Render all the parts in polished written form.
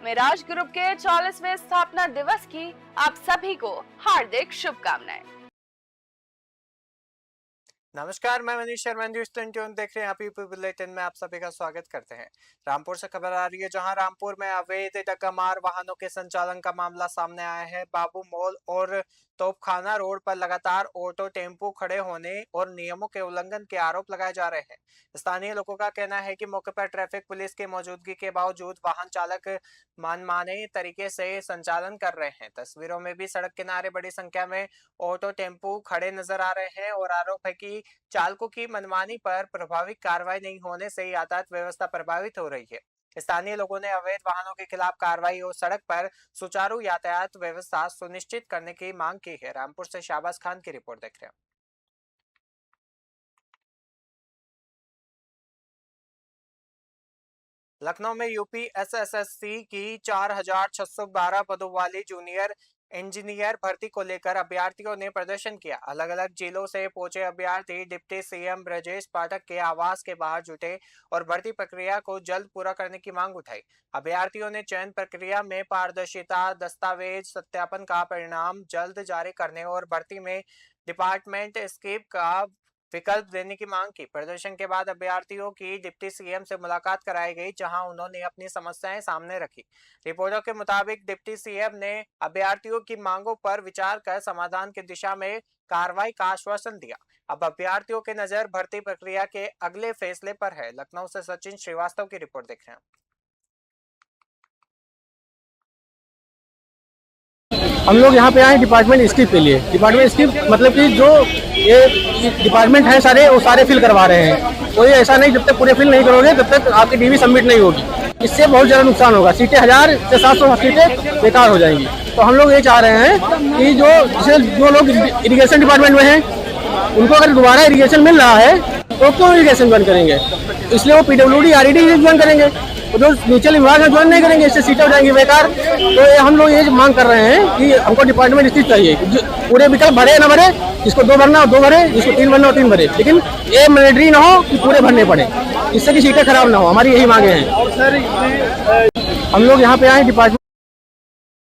में राज ग्रुप के 40वें स्थापना दिवस की आप सभी को हार्दिक शुभकामनाएं। नमस्कार, मैं मनीष शर्मा न्यूज़ 21 देख रहे हैं। आप यूपी बुलेटिन में आप सभी का स्वागत करते हैं। रामपुर से खबर आ रही है, जहां रामपुर में अवैध डग्गामार वाहनों के संचालन का मामला सामने आया है। बाबू मॉल और तोपखाना रोड पर लगातार ऑटो टेम्पो खड़े होने और नियमों के उल्लंघन के आरोप लगाए जा रहे हैं। स्थानीय लोगों का कहना है कि मौके पर ट्रैफिक पुलिस की मौजूदगी के बावजूद वाहन चालक मनमाने तरीके से संचालन कर रहे हैं। तस्वीरों में भी सड़क किनारे बड़ी संख्या में ऑटो टेम्पो खड़े नजर आ रहे हैं और आरोप है कि चालकों की मनमानी पर प्रभावी कार्रवाई नहीं होने से यातायात व्यवस्था प्रभावित हो रही है। स्थानीय लोगों ने अवैध वाहनों के खिलाफ कार्रवाई और सड़क पर सुचारू यातायात व्यवस्था सुनिश्चित करने की मांग की है। रामपुर से शाहबाज खान की रिपोर्ट देख रहे हैं। लखनऊ में यूपी एसएससी की 4,612 पदों वाली जूनियर इंजीनियर भर्ती को लेकर अभ्यर्थियों ने प्रदर्शन किया। अलग अलग जिलों से पहुंचे अभ्यर्थी डिप्टी सीएम ब्रजेश पाठक के आवास के बाहर जुटे और भर्ती प्रक्रिया को जल्द पूरा करने की मांग उठाई। अभ्यर्थियों ने चयन प्रक्रिया में पारदर्शिता, दस्तावेज सत्यापन का परिणाम जल्द जारी करने और भर्ती में डिपार्टमेंट स्कीप का विकल्प देने की मांग की। प्रदर्शन के बाद अभ्यर्थियों की डिप्टी सीएम से मुलाकात कराई गई, जहां उन्होंने अपनी समस्याएं सामने रखी। रिपोर्टों के मुताबिक डिप्टी सीएम ने अभ्यर्थियों की मांगों पर विचार कर समाधान की दिशा में कार्रवाई का आश्वासन दिया। अब अभ्यर्थियों की नजर भर्ती प्रक्रिया के अगले फैसले पर है। लखनऊ से सचिन श्रीवास्तव की रिपोर्ट देख रहे हैं। हम लोग यहाँ पे आए डिपार्टमेंट स्किप के लिए। डिपार्टमेंट स्किप मतलब कि जो ये डिपार्टमेंट है सारे, वो सारे फिल करवा रहे हैं। कोई ऐसा नहीं, जब तक पूरे फिल नहीं करोगे तब तक आपकी डीवी सबमिट नहीं होगी। इससे बहुत ज़्यादा नुकसान होगा। सीटें 1000 से 700 सीटें बेकार हो जाएंगी। तो हम लोग ये चाह रहे हैं कि जो लोग इरिगेशन डिपार्टमेंट में हैं, उनको अगर दोबारा इरिगेशन मिल रहा है तो क्यों इरिगेशन ज्वाइन करेंगे? इसलिए वो PWD RED ज्वाइन करेंगे। तो जो नीचे विभाग है ज्वाइन नहीं करेंगे, इससे सीटें हो जाएंगी बेकार। तो हम लोग ये मांग कर रहे हैं कि हमको डिपार्टमेंट स्थित चाहिए। पूरे विकल्प भरे ना भरे, जिसको 2 भरना हो 2 भरे, जिसको 3 भरना हो 3 भरे, लेकिन ये मैंडेटरी ना हो कि पूरे भरने पड़े, जिससे कि सीटें खराब ना हो। हमारी यही मांगे हैं। हम लोग यहाँ पे आए डिपार्टमेंट।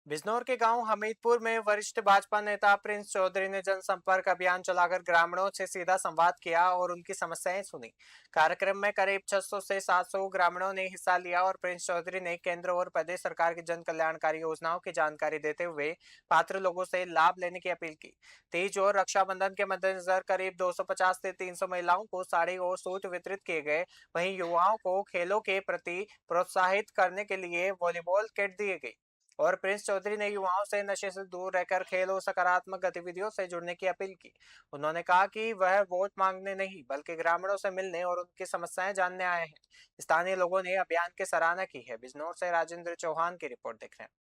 बिजनौर के गांव हमीदपुर में वरिष्ठ भाजपा नेता प्रिंस चौधरी ने जनसंपर्क अभियान चलाकर ग्रामीणों से सीधा संवाद किया और उनकी समस्याएं सुनी। कार्यक्रम में करीब 600 से 700 ग्रामीणों ने हिस्सा लिया और प्रिंस चौधरी ने केंद्र और प्रदेश सरकार की जन कल्याणकारी योजनाओं की जानकारी देते हुए पात्र लोगों से लाभ लेने की अपील की। तीज और रक्षाबंधन के मद्देनजर करीब 250 से 300 महिलाओं को साड़ी और सूट वितरित किए गए। वहीं युवाओं को खेलों के प्रति प्रोत्साहित करने के लिए वॉलीबॉल किट दिए गई और प्रिंस चौधरी ने युवाओं से नशे से दूर रहकर खेल और सकारात्मक गतिविधियों से जुड़ने की अपील की। उन्होंने कहा कि वह वोट मांगने नहीं बल्कि ग्रामीणों से मिलने और उनकी समस्याएं जानने आए हैं। स्थानीय लोगों ने अभियान की सराहना की है। बिजनौर से राजेंद्र चौहान की रिपोर्ट देख रहे हैं।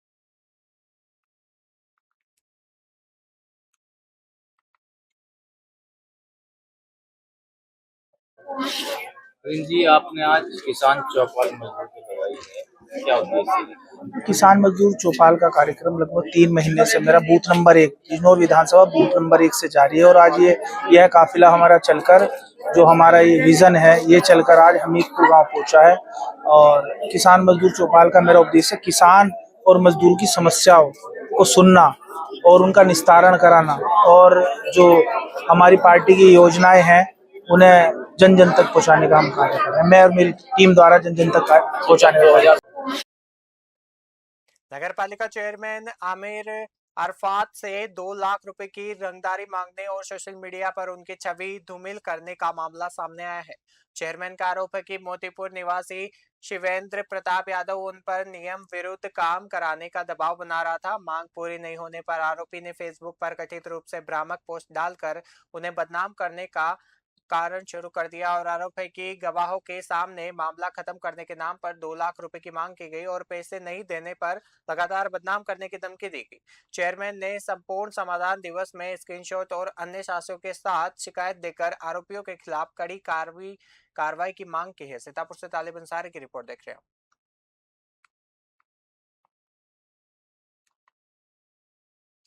जी, आपने आज किसान चौपाल मजदूर की लगाई है, क्या उद्देश्य है? किसान मजदूर चौपाल का कार्यक्रम लगभग 3 महीने से मेरा बूथ नंबर 1 बिजनौर विधानसभा बूथ नंबर 1 से जारी है और आज यह काफिला हमारा चलकर, जो हमारा ये विजन है, ये चलकर आज हमीदपुर गांव पहुंचा है। और किसान मजदूर चौपाल का मेरा उद्देश्य किसान और मजदूर की समस्याओं को सुनना और उनका निस्तारण कराना और जो हमारी पार्टी की योजनाएं हैं उन्हें जन जन तक पहुंचाने का हम कार्य कर रहे हैं। मैं और मेरी टीम द्वारा जन जन तक पहुंचाने का कार्य। नगर पालिका चेयरमैन आमिर अरफात से 2 लाख रुपए की रंगदारी मांगने और सोशल मीडिया पर उनकी छवि धूमिल करने का मामला सामने आया है। चेयरमैन का आरोप है कि मोतीपुर निवासी शिवेंद्र प्रताप यादव उन पर नियम विरुद्ध काम कराने का दबाव बना रहा था। मांग पूरी नहीं होने पर आरोपी ने फेसबुक पर कथित रूप से भ्रामक पोस्ट डालकर उन्हें बदनाम करने का कारण शुरू कर दिया और आरोप है कि गवाहों के सामने मामला खत्म करने के नाम पर 2 लाख रुपए की मांग की गई और पैसे नहीं देने पर लगातार बदनाम करने की धमकी दी गई। चेयरमैन ने संपूर्ण समाधान दिवस में स्क्रीनशॉट और अन्य साक्ष्यों के साथ शिकायत देकर आरोपियों के खिलाफ कड़ी कार्रवाई की मांग की है। सीतापुर से तालिब अंसारी की रिपोर्ट देख रहे हैं।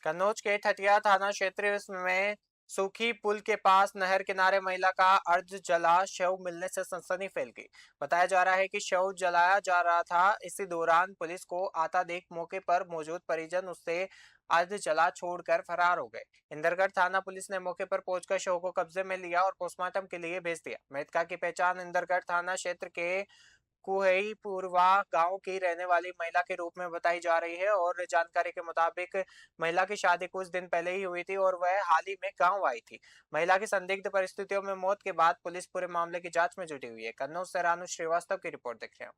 कन्नौज के ठटिया थाना क्षेत्र में सूखी पुल के पास नहर किनारे महिला का अर्ध जला शव मिलने से सनसनी फैल गई। बताया जा रहा है कि शव जलाया जा रहा था। इसी दौरान पुलिस को आता देख मौके पर मौजूद परिजन उससे अर्ध जला छोड़कर फरार हो गए। इंदरगढ़ थाना पुलिस ने मौके पर पहुंचकर शव को कब्जे में लिया और पोस्टमार्टम के लिए भेज दिया। मृतका की पहचान इंदरगढ़ थाना क्षेत्र के कुहईपुरवा गांव की रहने वाली महिला के रूप में बताई जा रही है और जानकारी के मुताबिक महिला की शादी कुछ दिन पहले ही हुई थी और वह हाल ही में गांव आई थी। महिला की संदिग्ध परिस्थितियों में मौत के बाद पुलिस पूरे मामले की जांच में जुटी हुई है। कन्नौज से रानू श्रीवास्तव की रिपोर्ट देख रहे हैं।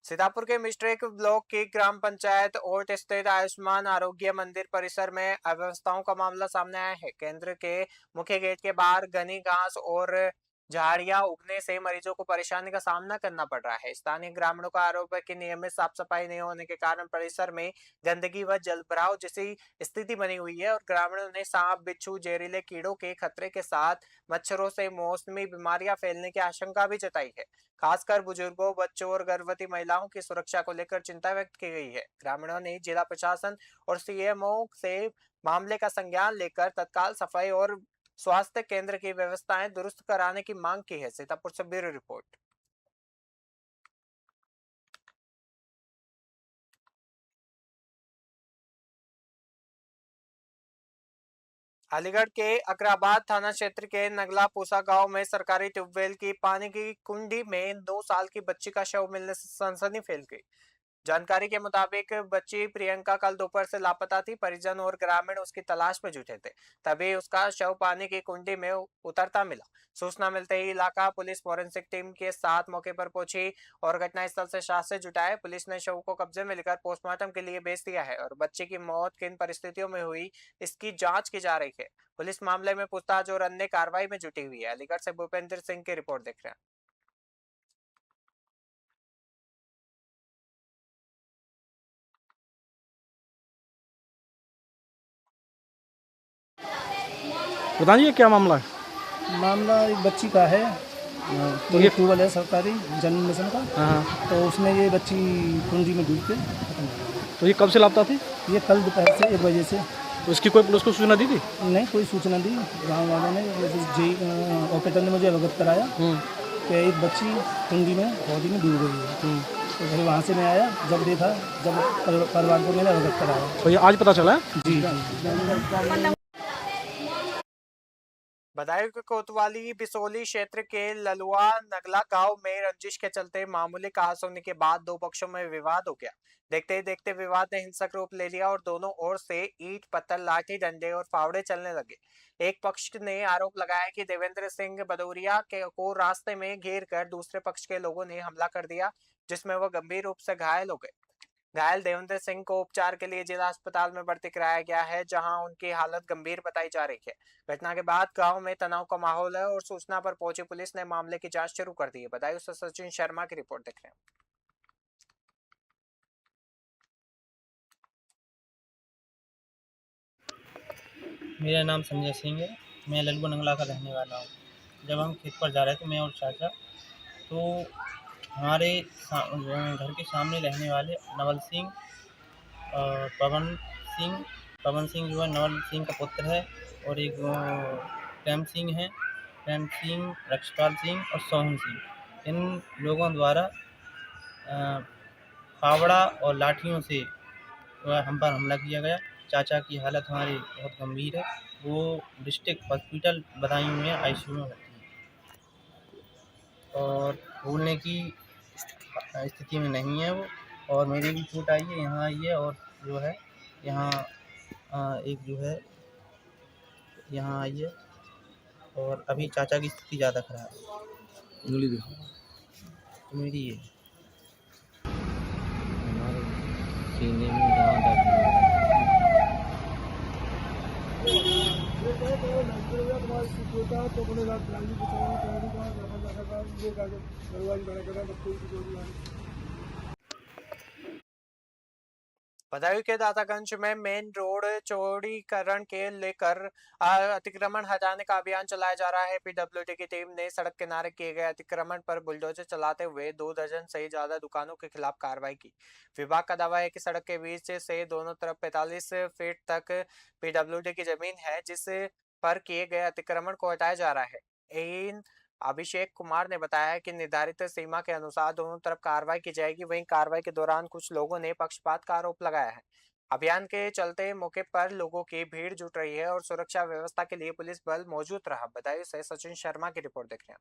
सीतापुर के मिस्ट्रेक ब्लॉक की ग्राम पंचायत ओट स्थित आयुष्मान आरोग्य मंदिर परिसर में अव्यवस्थाओं का मामला सामने आया है। केंद्र के मुख्य गेट के बाहर घनी घास और झाड़ियां उगने से मरीजों को परेशानी का सामना करना पड़ रहा है। स्थानीय ग्रामीणों का आरोप है कि नियमित साफ सफाई नहीं होने के कारण परिसर में गंदगी व जलभराव जैसी स्थिति बनी हुई है और ग्रामीणों ने सांप, बिच्छू, जहरीले कीड़ों के खतरे के साथ मच्छरों से मौसमी बीमारियां फैलने की आशंका भी जताई है। खासकर बुजुर्गों, बच्चों और गर्भवती महिलाओं की सुरक्षा को लेकर चिंता व्यक्त की गई है। ग्रामीणों ने जिला प्रशासन और सीएमओ से मामले का संज्ञान लेकर तत्काल सफाई और स्वास्थ्य केंद्र की व्यवस्थाएं दुरुस्त कराने की मांग की है। सीतापुर से ब्यूरो रिपोर्ट। अलीगढ़ के अकराबाद थाना क्षेत्र के नगला पूसा गांव में सरकारी ट्यूबवेल की पानी की कुंडी में 2 साल की बच्ची का शव मिलने से सनसनी फैल गई। जानकारी के मुताबिक बच्ची प्रियंका कल दोपहर से लापता थी। परिजन और ग्रामीण उसकी तलाश में जुटे थे, तभी उसका शव पानी की कुंडी में उतरता मिला। सूचना मिलते ही इलाका पुलिस फॉरेंसिक टीम के साथ मौके पर पहुंची और घटनास्थल से साक्ष्य जुटाए। पुलिस ने शव को कब्जे में लेकर पोस्टमार्टम के लिए भेज दिया है और बच्चे की मौत किन परिस्थितियों में हुई इसकी जांच की जा रही है। पुलिस मामले में पूछताछ और अन्य कार्रवाई में जुटी हुई है। अलीगढ़ से भूपेंद्र सिंह की रिपोर्ट देख रहे हैं। बताइए क्या मामला है? मामला एक बच्ची का है, तो ये ट्यूबवेल है सरकारी जन मिशन का। हाँ, तो उसमें ये बच्ची कुंडी में डूब के खत्म हो गई। तो ये कब से लापता थी? ये कल दोपहर से 1 बजे से। तो इसकी कोई पुलिस को सूचना दी थी? नहीं, कोई सूचना दी। गांव वालों ने, जेई ऑपरेटर ने मुझे अवगत कराया कि एक बच्ची कुंडी में बॉडी में डूब गई है। तो फिर वहाँ से मैं आया, जब देखा, जब परिवार को मैंने अवगत कराया। तो ये आज पता चला है? जी। बदायूं के कोतवाली बिसोली क्षेत्र के ललुआ नगला गांव में रंजिश के चलते मामूली कहासुनी होने के बाद 2 पक्षों में विवाद हो गया। देखते ही देखते विवाद ने हिंसक रूप ले लिया और दोनों ओर से ईंट, पत्थर, लाठी डंडे और फावड़े चलने लगे। एक पक्ष ने आरोप लगाया कि देवेंद्र सिंह भदौरिया को रास्ते में घेर कर दूसरे पक्ष के लोगों ने हमला कर दिया, जिसमें वह गंभीर रूप से घायल हो गए। घायल देवेंद्र सिंह को उपचार के लिए जिला अस्पताल में भर्ती कराया गया है, जहां उनकी हालत गंभीर बताई जा रही है। घटना के बाद गांव में तनाव का माहौल है और सूचना पर पहुंची पुलिस ने मामले की जांच शुरू कर दी है। बदायूं से सचिन शर्मा की रिपोर्ट देख रहे हैं। मेरा नाम संजय सिंह है, मैं ललगू नंगला का रहने वाला हूँ। जब हम खेत पर जा रहे थे, मैं और चाचा, तो हमारे घर के सामने रहने वाले नवल सिंह, पवन सिंह जो है नवल सिंह का पुत्र है, और एक प्रेम सिंह है, प्रेम सिंह, रक्षपाल सिंह और सोहन सिंह, इन लोगों द्वारा फावड़ा और लाठियों से हम पर हमला किया गया। चाचा की हालत हमारी बहुत गंभीर है, वो डिस्ट्रिक्ट हॉस्पिटल बदायूं में आईसीयू में भर्ती है और बोलने की स्थिति में नहीं है वो। और मेरी भी चोट आई है, यहाँ आई है, और जो है यहाँ एक जो है यहाँ आई है, और अभी चाचा की स्थिति ज़्यादा खराब है। तो मेरी ये सीने में जहाँ दर्द बदायूं के दातागंज में मेन रोड चौड़ीकरण के लेकर अतिक्रमण हटाने का अभियान चलाया जा रहा है। पीडब्ल्यूडी की टीम ने सड़क किनारे किए गए अतिक्रमण पर बुलडोजर चलाते हुए 2 दर्जन से ज्यादा दुकानों के खिलाफ कार्रवाई की। विभाग का दावा है कि सड़क के बीच से दोनों तरफ 45 फीट तक पीडब्ल्यूडी की जमीन है, जिस पर किए गए अतिक्रमण को हटाया जा रहा है। अभिषेक कुमार ने बताया कि निर्धारित सीमा के अनुसार दोनों तरफ कार्रवाई की जाएगी। वहीं कार्रवाई के दौरान कुछ लोगों ने पक्षपात का आरोप लगाया है। अभियान के चलते मौके पर लोगों की भीड़ जुट रही है और सुरक्षा व्यवस्था के लिए पुलिस बल मौजूद रहा। बदायूं से सचिन शर्मा की रिपोर्ट देख रहे हैं।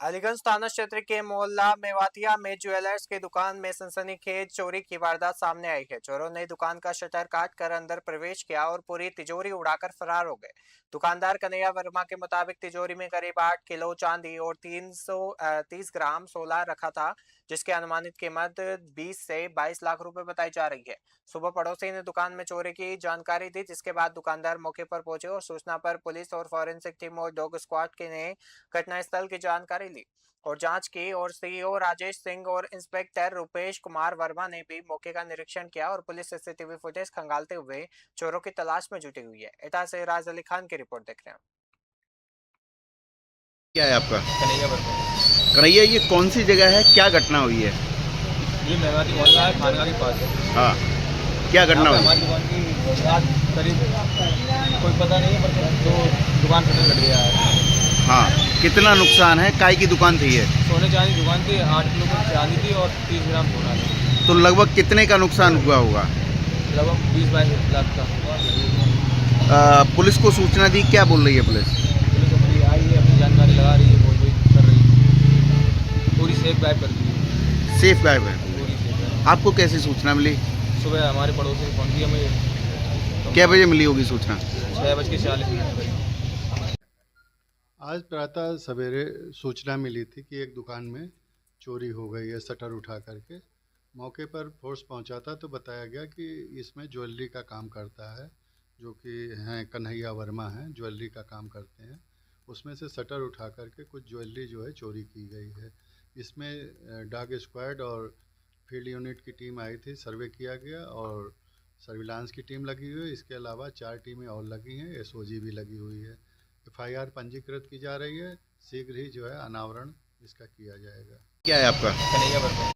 अलीगंज थाना क्षेत्र के मोहल्ला मेवातिया में ज्वेलर्स की दुकान में सनसनीखेज चोरी की वारदात सामने आई है। चोरों ने दुकान का शटर काटकर अंदर प्रवेश किया और पूरी तिजोरी उड़ाकर फरार हो गए। दुकानदार कन्हैया वर्मा के मुताबिक तिजोरी में करीब 8 किलो चांदी और 330 ग्राम सोना रखा था, जिसकी अनुमानित कीमत 20 से 22 लाख रुपए बताई जा रही है। सुबह पड़ोसी ने दुकान में चोरी की जानकारी दी, जिसके बाद दुकानदार मौके पर पहुंचे और सूचना पर पुलिस और फॉरेंसिक टीम और डॉग स्क्वाड ने घटनास्थल की जानकारी ली और जांच की। और सीईओ राजेश सिंह और इंस्पेक्टर रुपेश कुमार वर्मा ने भी मौके का निरीक्षण किया और पुलिस सीसीटीवी फुटेज खंगालते हुए चोरों की तलाश में जुटी हुई है। एटा से राज अली खान की रिपोर्ट देख रहे हैं। क्या है आपका? कन्हैया, ये कौन सी जगह है, क्या घटना हुई है? ये मेवाती मोहल्ला है, खानगा के पास है। हाँ, क्या घटना हुई? हमारी दुकान की रात करीब कोई पता नहीं है, पर तो दुकान फटने लग गया है। हाँ, कितना नुकसान है? काय की दुकान थी ये? सोने चांदी दुकान थी, 8 किलो की चांदी थी और 30 ग्राम सोना था। तो लगभग कितने का नुकसान हुआ होगा? लगभग 20-22 लाख का। पुलिस को सूचना दी, क्या बोल रही है पुलिस? पुलिस अपनी आई है, अपनी जानकारी लगा रही है, बोल रही कर रही है, पूरी सेफ गायब कर दी है। सेफ गायब है? पूरी सेफ है। आपको कैसी सूचना मिली? सुबह हमारे पड़ोसी ने फोन किया मुझे। क्या बजे मिली होगी सूचना? 6:40 आज प्रातः सवेरे सूचना मिली थी कि एक दुकान में चोरी हो गई है शटर उठा करके। मौके पर फोर्स पहुंचा था तो बताया गया कि इसमें ज्वेलरी का काम करता है, जो कि हैं कन्हैया वर्मा हैं, ज्वेलरी का काम करते हैं। उसमें से शटर उठा करके कुछ ज्वेलरी जो है चोरी की गई है। इसमें डॉग स्क्वाड और फील्ड यूनिट की टीम आई थी, सर्वे किया गया और सर्विलांस की टीम लगी हुई है। इसके अलावा 4 टीमें और लगी हैं, एसओजी भी लगी हुई है। FIR पंजीकृत की जा रही है, शीघ्र ही जो है अनावरण इसका किया जाएगा। क्या है आपका? कन्हैया वर्मा।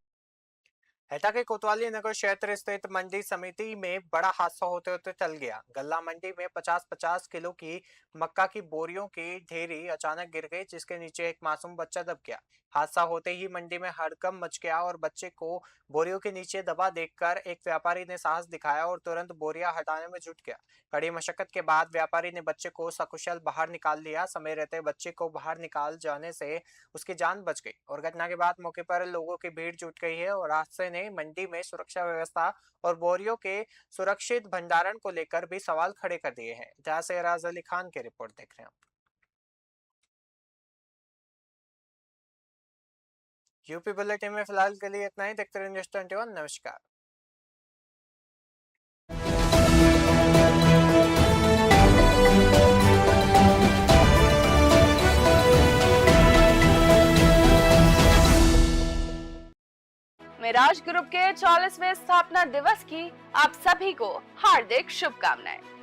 एटा के कोतवाली नगर क्षेत्र स्थित मंडी समिति में बड़ा हादसा होते होते टल गया। गल्ला मंडी में 50-50 किलो की मक्का की बोरियों की ढेरी अचानक गिर गई, जिसके नीचे एक मासूम बच्चा दब गया। हादसा होते ही मंडी में हड़कंप मच गया और बच्चे को बोरियों के नीचे दबा देखकर एक व्यापारी ने साहस दिखाया और तुरंत बोरियां हटाने में जुट गया। कड़ी मशक्कत के बाद व्यापारी ने बच्चे को सकुशल बाहर निकाल लिया। समय रहते बच्चे को बाहर निकाल जाने से उसकी जान बच गई और घटना के बाद मौके पर लोगों की भीड़ जुट गई है और हादसे ने मंडी में सुरक्षा व्यवस्था और बोरियों के सुरक्षित भंडारण को लेकर भी सवाल खड़े कर दिए हैं। जहां से राज अली खान की रिपोर्ट देख रहे हैं। यूपी बुलेटिन में फिलहाल के लिए इतना ही। देखते रहिए न्यूज़ 21। नमस्कार। मिराज ग्रुप के 44वें स्थापना दिवस की आप सभी को हार्दिक शुभकामनाएं।